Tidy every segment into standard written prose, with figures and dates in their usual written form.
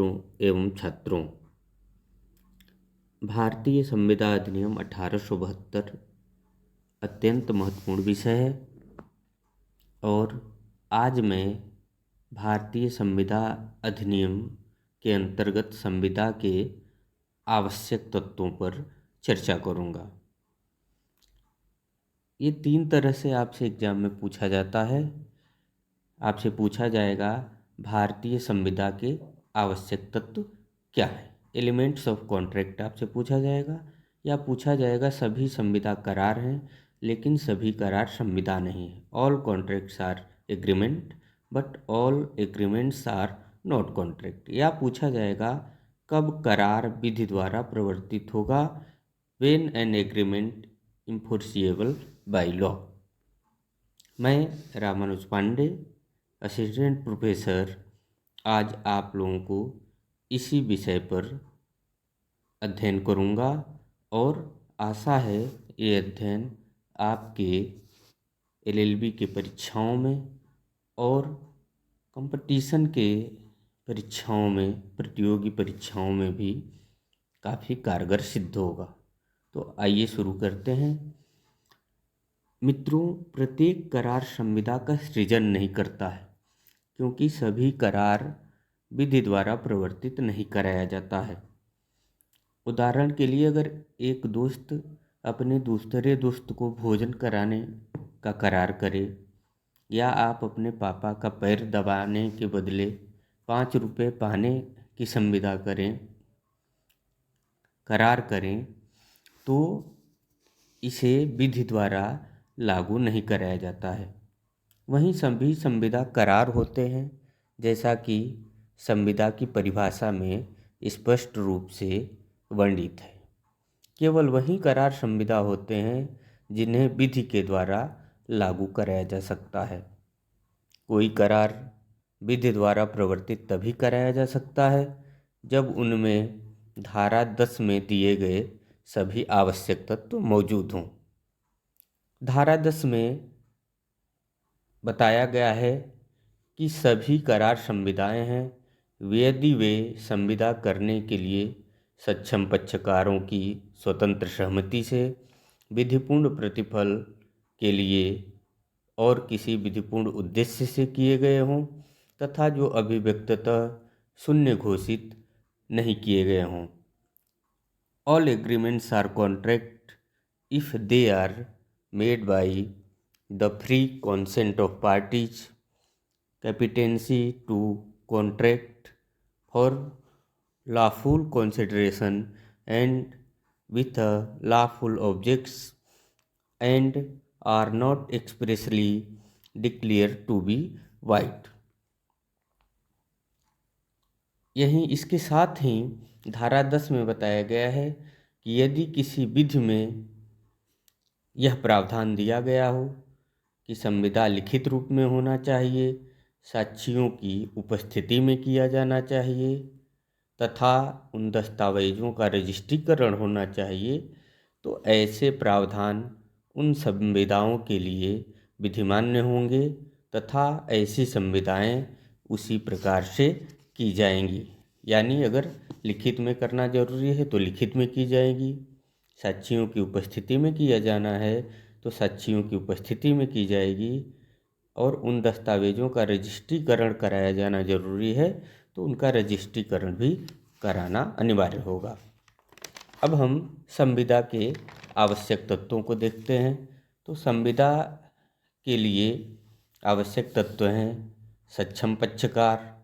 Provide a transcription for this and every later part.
मित्रों एवं छात्रों, भारतीय संविदा अधिनियम 1872 अत्यंत महत्वपूर्ण विषय है और आज मैं भारतीय संविदा अधिनियम के अंतर्गत संविदा के आवश्यक तत्वों पर चर्चा करूँगा। ये 3 तरह से आपसे एग्जाम में पूछा जाता है। आपसे पूछा जाएगा भारतीय संविदा के आवश्यक तत्व क्या है। एलिमेंट्स ऑफ कॉन्ट्रैक्ट आपसे पूछा जाएगा या पूछा जाएगा सभी संविदा करार हैं लेकिन सभी करार संविदा नहीं है। All contracts are agreement but all agreements are not contract. या पूछा जाएगा कब करार विधि द्वारा प्रवर्तित होगा, when an agreement enforceable by law. मैं रामानुज पांडे, असिस्टेंट प्रोफेसर, आज आप लोगों को इसी विषय पर अध्ययन करूंगा और आशा है ये अध्ययन आपके एलएलबी के परीक्षाओं में और कंपटीशन के परीक्षाओं में, प्रतियोगी परीक्षाओं में भी काफ़ी कारगर सिद्ध होगा। तो आइए शुरू करते हैं। मित्रों, प्रत्येक करार संविदा का सृजन नहीं करता है क्योंकि सभी करार विधि द्वारा प्रवर्तित नहीं कराया जाता है। उदाहरण के लिए अगर एक दोस्त अपने दूसरे दोस्त को भोजन कराने का करार करे या आप अपने पापा का पैर दबाने के बदले 5 रुपये पाने की संविदा करार करें तो इसे विधि द्वारा लागू नहीं कराया जाता है। वहीं सभी संविदा करार होते हैं जैसा कि संविदा की परिभाषा में स्पष्ट रूप से वर्णित है। केवल वही करार संविदा होते हैं जिन्हें विधि के द्वारा लागू कराया जा सकता है। कोई करार विधि द्वारा प्रवर्तित तभी कराया जा सकता है जब उनमें धारा 10 में दिए गए सभी आवश्यक तत्व मौजूद हों। धारा 10 में बताया गया है कि सभी करार संविदाएं हैं यदि वे संविदा करने के लिए सक्षम पक्षकारों की स्वतंत्र सहमति से, विधिपूर्ण प्रतिफल के लिए और किसी विधिपूर्ण उद्देश्य से किए गए हों तथा जो अभिव्यक्ततः शून्य घोषित नहीं किए गए हों। All agreements are contract if they are made by the free consent of parties, competency to contract for lawful consideration and with a lawful objects and are not expressly declared to be void। यहीं इसके साथ ही धारा 10 में बताया गया है कि यदि किसी विधि में यह प्रावधान दिया गया हो कि संविदा लिखित रूप में होना चाहिए, साक्षियों की उपस्थिति में किया जाना चाहिए तथा उन दस्तावेजों का रजिस्ट्रीकरण होना चाहिए, तो ऐसे प्रावधान उन संविदाओं के लिए विधिमान्य होंगे तथा ऐसी संविदाएं उसी प्रकार से की जाएंगी। यानी अगर लिखित में करना जरूरी है तो लिखित में की जाएगी, साक्षियों की उपस्थिति में किया जाना है तो साक्षियों की उपस्थिति में की जाएगी और उन दस्तावेजों का रजिस्ट्रीकरण कराया जाना जरूरी है तो उनका रजिस्ट्रीकरण भी कराना अनिवार्य होगा। अब हम संविदा के आवश्यक तत्वों को देखते हैं। तो संविदा के लिए आवश्यक तत्व हैं सक्षम पक्षकार,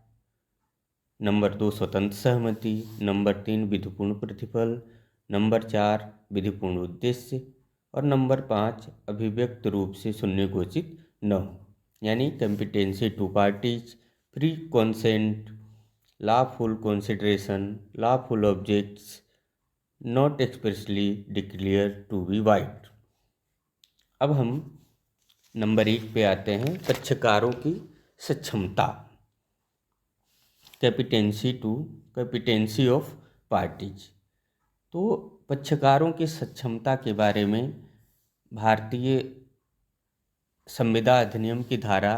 नंबर 2 स्वतंत्र सहमति, नंबर 3 विधिपूर्ण प्रतिफल, नंबर 4 विधिपूर्ण उद्देश्य और नंबर 5 अभिव्यक्त रूप से शून्य घोषित न हो। यानी competency to parties, free consent, lawful consideration, lawful objects, not expressly declare to be void. अब हम नंबर 1 पे आते हैं, पक्षकारों की सक्षमता, कैपिटेंसी ऑफ पार्टीज। तो पक्षकारों की सक्षमता के बारे में भारतीय संविदा अधिनियम की धारा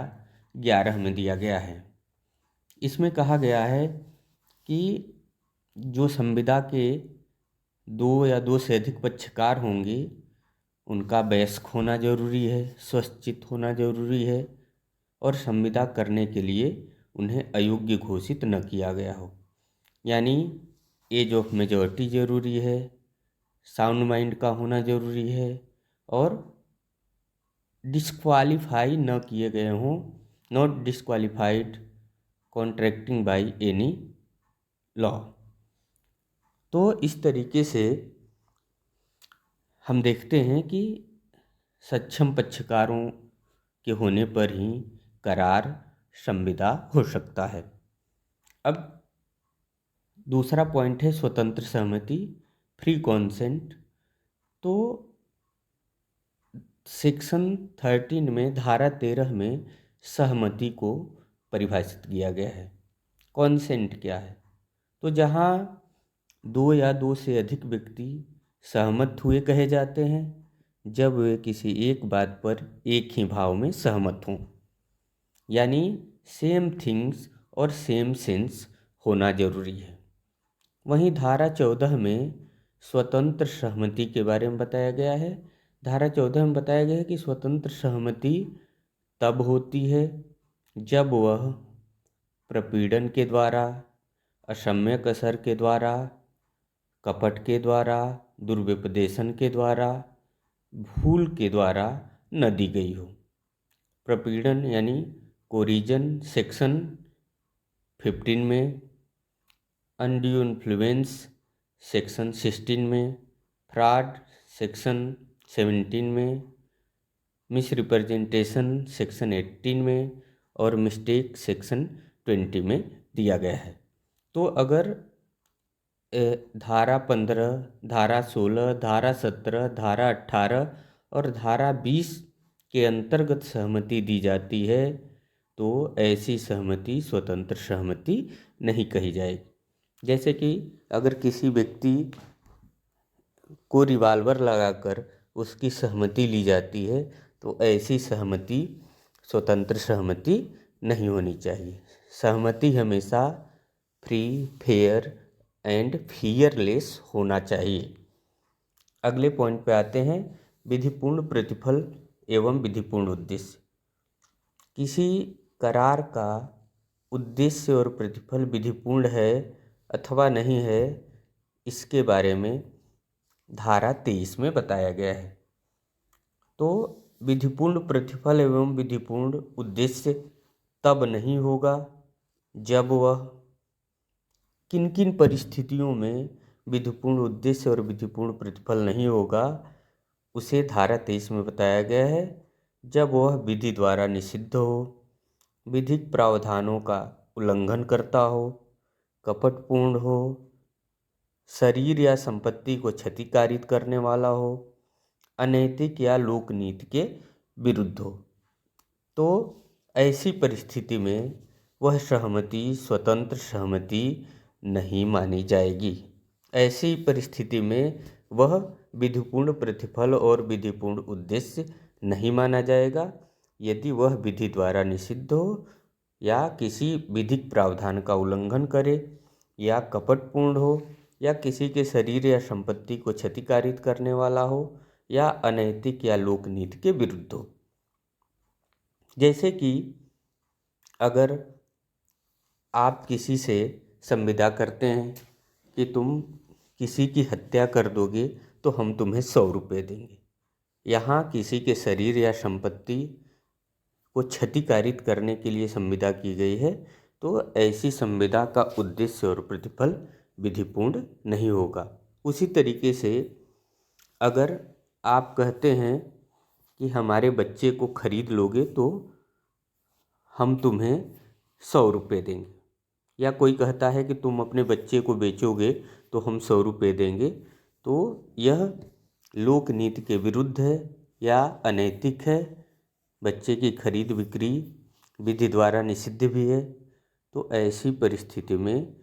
11 में दिया गया है। इसमें कहा गया है कि जो संविदा के 2 या 2 से अधिक पक्षकार होंगे उनका वयस्क होना जरूरी है, स्वचित होना जरूरी है और संविदा करने के लिए उन्हें अयोग्य घोषित न किया गया हो। यानी एज ऑफ मेजॉरिटी जरूरी है, साउंड माइंड का होना जरूरी है और डिस्क्वालीफाई न किए गए हों, not disqualified contracting by any law. तो इस तरीके से हम देखते हैं कि सक्षम पक्षकारों के होने पर ही करार संविदा हो सकता है। अब दूसरा पॉइंट है स्वतंत्र सहमति, फ्री कॉन्सेंट। तो सेक्शन 13 में धारा 13 में सहमति को परिभाषित किया गया है। कॉन्सेंट क्या है? तो जहाँ 2 या 2 से अधिक व्यक्ति सहमत हुए कहे जाते हैं जब वे किसी एक बात पर एक ही भाव में सहमत हों, यानी सेम थिंग्स और सेम सेंस होना जरूरी है। वहीं धारा 14 में स्वतंत्र सहमति के बारे में बताया गया है। धारा 14 में बताया गया है कि स्वतंत्र सहमति तब होती है जब वह प्रपीड़न के द्वारा, असम्यक असर के द्वारा, कपट के द्वारा, दुर्व्यपदेशन के द्वारा, भूल के द्वारा न दी गई हो। प्रपीड़न यानी कोरिजन सेक्शन 15 में, अनड्यू इन्फ्लुएंस सेक्शन 16 में, फ्रॉड सेक्शन 17 में, मिसरिप्रेजेंटेशन सेक्शन 18 में और मिस्टेक सेक्शन 20 में दिया गया है। तो अगर धारा 15, धारा 16, धारा 17, धारा 18 और धारा 20 के अंतर्गत सहमति दी जाती है तो ऐसी सहमति स्वतंत्र सहमति नहीं कही जाएगी। जैसे कि अगर किसी व्यक्ति को रिवाल्वर लगाकर उसकी सहमति ली जाती है तो ऐसी सहमति स्वतंत्र सहमति नहीं होनी चाहिए। सहमति हमेशा फ्री, फेयर एंड फियरलेस होना चाहिए। अगले पॉइंट पे आते हैं, विधिपूर्ण प्रतिफल एवं विधिपूर्ण उद्देश्य। किसी करार का उद्देश्य और प्रतिफल विधिपूर्ण है अथवा नहीं है, इसके बारे में धारा 23 में बताया गया है। तो विधिपूर्ण प्रतिफल एवं विधिपूर्ण उद्देश्य तब नहीं होगा जब वह किन किन परिस्थितियों में विधिपूर्ण उद्देश्य और विधिपूर्ण प्रतिफल नहीं होगा, उसे धारा 23 में बताया गया है। जब वह विधि द्वारा निषिद्ध हो, विधिक प्रावधानों का उल्लंघन करता हो, कपटपूर्ण हो, शरीर या संपत्ति को क्षतिकारित करने वाला हो, अनैतिक या लोकनीति के विरुद्ध हो। तो ऐसी परिस्थिति में वह सहमति स्वतंत्र सहमति नहीं मानी जाएगी। ऐसी परिस्थिति में वह विधिपूर्ण प्रतिफल और विधिपूर्ण उद्देश्य नहीं माना जाएगा यदि वह विधि द्वारा निषिद्ध हो या किसी विधिक प्रावधान का उल्लंघन करे या कपटपूर्ण हो या किसी के शरीर या संपत्ति को क्षतिकारित करने वाला हो या अनैतिक या लोकनीति के विरुद्ध हो। जैसे कि अगर आप किसी से संविदा करते हैं कि तुम किसी की हत्या कर दोगे तो हम तुम्हें 100 रुपये देंगे। यहाँ किसी के शरीर या संपत्ति को क्षतिकारित करने के लिए संविदा की गई है, तो ऐसी संविदा का उद्देश्य और प्रतिफल विधिपूर्ण नहीं होगा। उसी तरीके से अगर आप कहते हैं कि हमारे बच्चे को खरीद लोगे तो हम तुम्हें 100 रुपये देंगे, या कोई कहता है कि तुम अपने बच्चे को बेचोगे तो हम 100 रुपये देंगे, तो यह लोक नीति के विरुद्ध है या अनैतिक है। बच्चे की खरीद बिक्री विधि द्वारा निषिद्ध भी है। तो ऐसी परिस्थिति में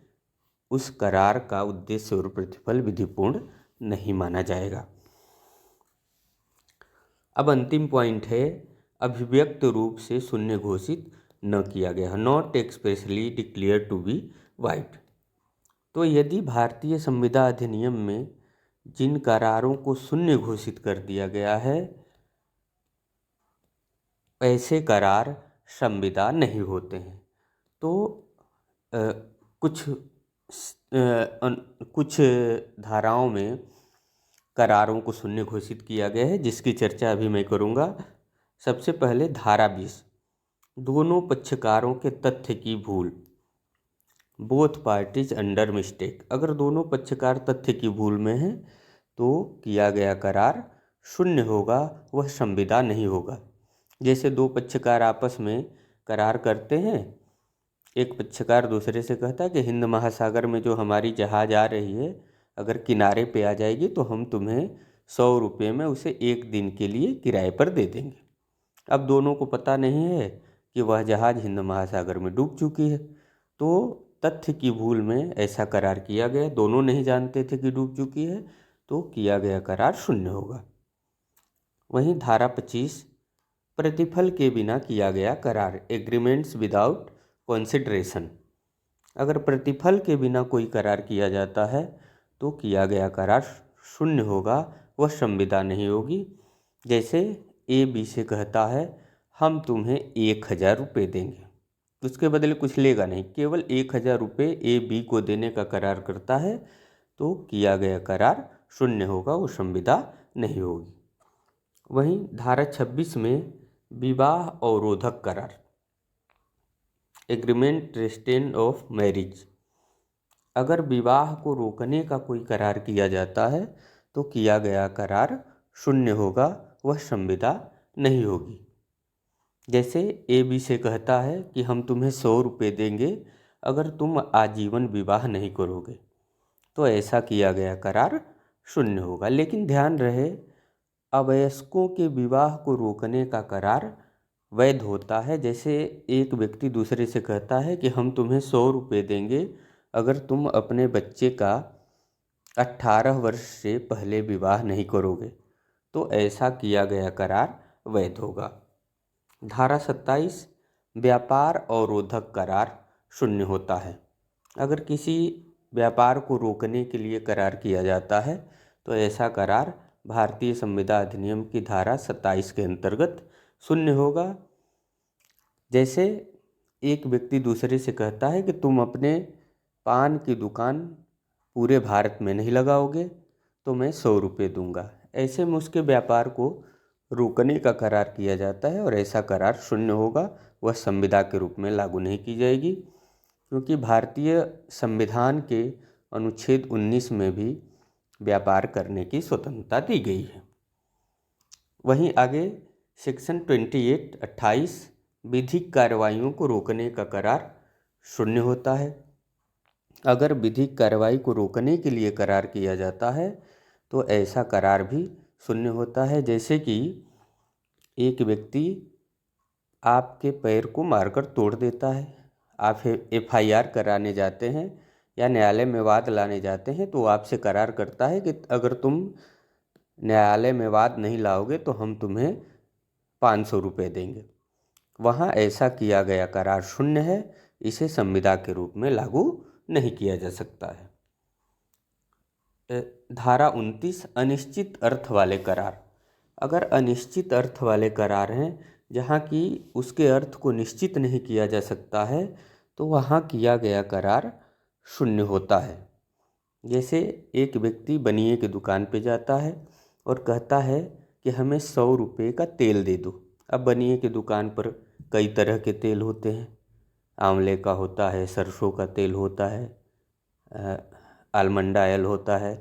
उस करार का उद्देश्य और प्रतिफल विधिपूर्ण नहीं माना जाएगा। अब अंतिम पॉइंट है, अभिव्यक्त रूप से शून्य घोषित न किया गया, not expressly declare to be void. तो यदि भारतीय संविदा अधिनियम में जिन करारों को शून्य घोषित कर दिया गया है, ऐसे करार संविदा नहीं होते हैं। तो अ, कुछ कुछ धाराओं में करारों को शून्य घोषित किया गया है, जिसकी चर्चा अभी मैं करूँगा। सबसे पहले धारा 20, दोनों पक्षकारों के तथ्य की भूल, बोथ पार्टीज अंडर मिस्टेक। अगर दोनों पक्षकार तथ्य की भूल में हैं तो किया गया करार शून्य होगा, वह संविदा नहीं होगा। जैसे दो पक्षकार आपस में करार करते हैं, एक पक्षकार दूसरे से कहता है कि हिंद महासागर में जो हमारी जहाज़ आ रही है, अगर किनारे पे आ जाएगी तो हम तुम्हें 100 रुपये में उसे 1 दिन के लिए किराए पर दे देंगे। अब दोनों को पता नहीं है कि वह जहाज़ हिंद महासागर में डूब चुकी है, तो तथ्य की भूल में ऐसा करार किया गया। दोनों नहीं जानते थे कि डूब चुकी है, तो किया गया करार शून्य होगा। वहीं धारा 25, प्रतिफल के बिना किया गया करार, एग्रीमेंट्स विदाउट कंसिडरेशन। अगर प्रतिफल के बिना कोई करार किया जाता है तो किया गया करार शून्य होगा, वह संविदा नहीं होगी। जैसे ए बी से कहता है हम तुम्हें 1000 रुपये देंगे, उसके बदले कुछ लेगा नहीं, केवल 1000 रुपये ए बी को देने का करार करता है, तो किया गया करार शून्य होगा, वो संविदा नहीं होगी। वहीं धारा 26 में विवाह अवरोधक करार, एग्रीमेंट रेस्ट्रेन ऑफ मैरिज। अगर विवाह को रोकने का कोई करार किया जाता है तो किया गया करार शून्य होगा, वह संविदा नहीं होगी। जैसे ए बी से कहता है कि हम तुम्हें 100 रुपये देंगे अगर तुम आजीवन विवाह नहीं करोगे, तो ऐसा किया गया करार शून्य होगा। लेकिन ध्यान रहे, अवयस्कों के विवाह को रोकने का करार वैध होता है। जैसे एक व्यक्ति दूसरे से कहता है कि हम तुम्हें 100 रुपये देंगे अगर तुम अपने बच्चे का 18 वर्ष से पहले विवाह नहीं करोगे, तो ऐसा किया गया करार वैध होगा। धारा 27, व्यापार अवरोधक करार शून्य होता है। अगर किसी व्यापार को रोकने के लिए करार किया जाता है तो ऐसा करार भारतीय संविदा अधिनियम की धारा 27 के अंतर्गत शून्य होगा। जैसे एक व्यक्ति दूसरे से कहता है कि तुम अपने पान की दुकान पूरे भारत में नहीं लगाओगे तो मैं 100 रुपये दूंगा। ऐसे में उसके व्यापार को रोकने का करार किया जाता है और ऐसा करार शून्य होगा, वह संविदा के रूप में लागू नहीं की जाएगी, क्योंकि भारतीय संविधान के अनुच्छेद 19 में भी व्यापार करने की स्वतंत्रता दी गई है। वहीं आगे सेक्शन 28 विधिक कार्रवाइयों को रोकने का करार शून्य होता है। अगर विधिक कार्रवाई को रोकने के लिए करार किया जाता है तो ऐसा करार भी शून्य होता है। जैसे कि एक व्यक्ति आपके पैर को मारकर तोड़ देता है, आप FIR कराने जाते हैं या न्यायालय में वाद लाने जाते हैं, तो आपसे करार करता है कि अगर तुम न्यायालय में वाद नहीं लाओगे तो हम तुम्हें 500 रुपये देंगे। वहाँ ऐसा किया गया करार शून्य है, इसे संविदा के रूप में लागू नहीं किया जा सकता है। धारा 29, अनिश्चित अर्थ वाले करार। अगर अनिश्चित अर्थ वाले करार हैं जहाँ की उसके अर्थ को निश्चित नहीं किया जा सकता है, तो वहाँ किया गया करार शून्य होता है। जैसे एक व्यक्ति बनिए की दुकान पे जाता है और कहता है कि हमें 100 रुपये का तेल दे दो। अब बनिए की दुकान पर कई तरह के तेल होते हैं, आंवले का होता है, सरसों का तेल होता है, आलमंड ऑयल होता है।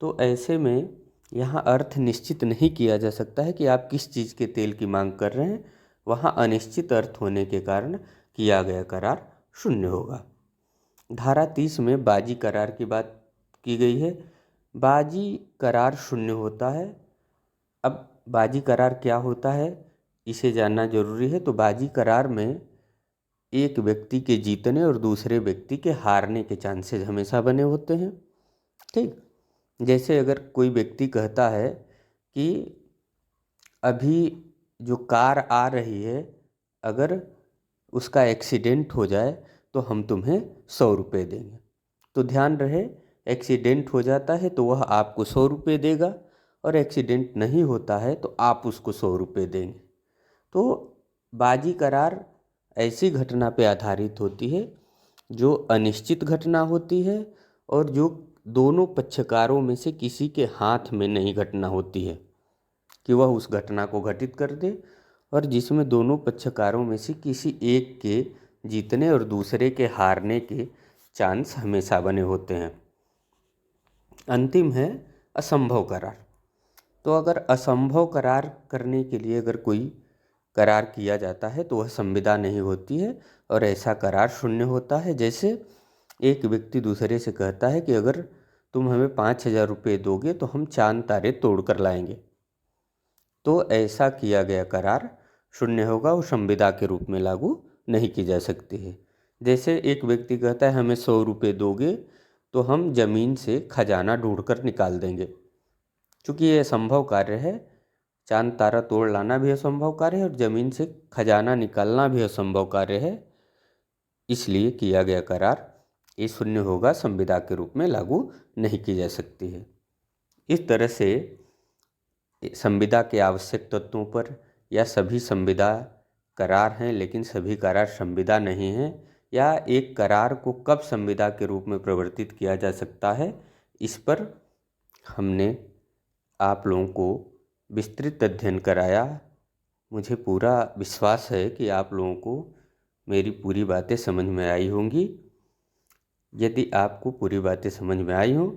तो ऐसे में यहाँ अर्थ निश्चित नहीं किया जा सकता है कि आप किस चीज़ के तेल की मांग कर रहे हैं, वहाँ अनिश्चित अर्थ होने के कारण किया गया करार शून्य होगा। धारा 30 में बाजी करार की बात की गई है। बाजी करार शून्य होता है। अब बाजी करार क्या होता है इसे जानना जरूरी है। तो बाजी करार में एक व्यक्ति के जीतने और दूसरे व्यक्ति के हारने के चांसेस हमेशा बने होते हैं। ठीक, जैसे अगर कोई व्यक्ति कहता है कि अभी जो कार आ रही है अगर उसका एक्सीडेंट हो जाए तो हम तुम्हें 100 रुपये देंगे, तो ध्यान रहे, एक्सीडेंट हो जाता है तो वह आपको 100 रुपये देगा, और एक्सीडेंट नहीं होता है तो आप उसको 100 रुपये देंगे। तो बाजी करार ऐसी घटना पे आधारित होती है जो अनिश्चित घटना होती है, और जो दोनों पक्षकारों में से किसी के हाथ में नहीं घटना होती है कि वह उस घटना को घटित कर दे, और जिसमें दोनों पक्षकारों में से किसी एक के जीतने और दूसरे के हारने के चांस हमेशा बने होते हैं। अंतिम है असंभव करार। तो अगर असंभव करार करने के लिए अगर कोई करार किया जाता है तो वह संविदा नहीं होती है, और ऐसा करार शून्य होता है। जैसे एक व्यक्ति दूसरे से कहता है कि अगर तुम हमें 5,000 रुपये दोगे तो हम चांद तारे तोड़ कर लाएंगे, तो ऐसा किया गया करार शून्य होगा, वो संविदा के रूप में लागू नहीं की जा सकती है। जैसे एक व्यक्ति कहता है हमें 100 रुपये दोगे तो हम ज़मीन से खजाना ढूंढ कर निकाल देंगे। चूँकि ये असंभव कार्य है, चांद तारा तोड़ लाना भी असंभव कार्य है और ज़मीन से खजाना निकालना भी असंभव कार्य है, इसलिए किया गया करार ये शून्य होगा, संविदा के रूप में लागू नहीं की जा सकती है। इस तरह से संविदा के आवश्यक तत्वों पर, या सभी संविदा करार हैं लेकिन सभी करार संविदा नहीं हैं, या एक करार को कब संविदा के रूप में परिवर्तित किया जा सकता है, इस पर हमने आप लोगों को विस्तृत अध्ययन कराया। मुझे पूरा विश्वास है कि आप लोगों को मेरी पूरी बातें समझ में आई होंगी। यदि आपको पूरी बातें समझ में आई हों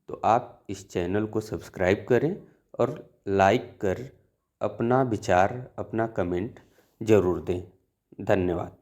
तो आप इस चैनल को सब्सक्राइब करें और लाइक कर अपना विचार, अपना कमेंट ज़रूर दें। धन्यवाद।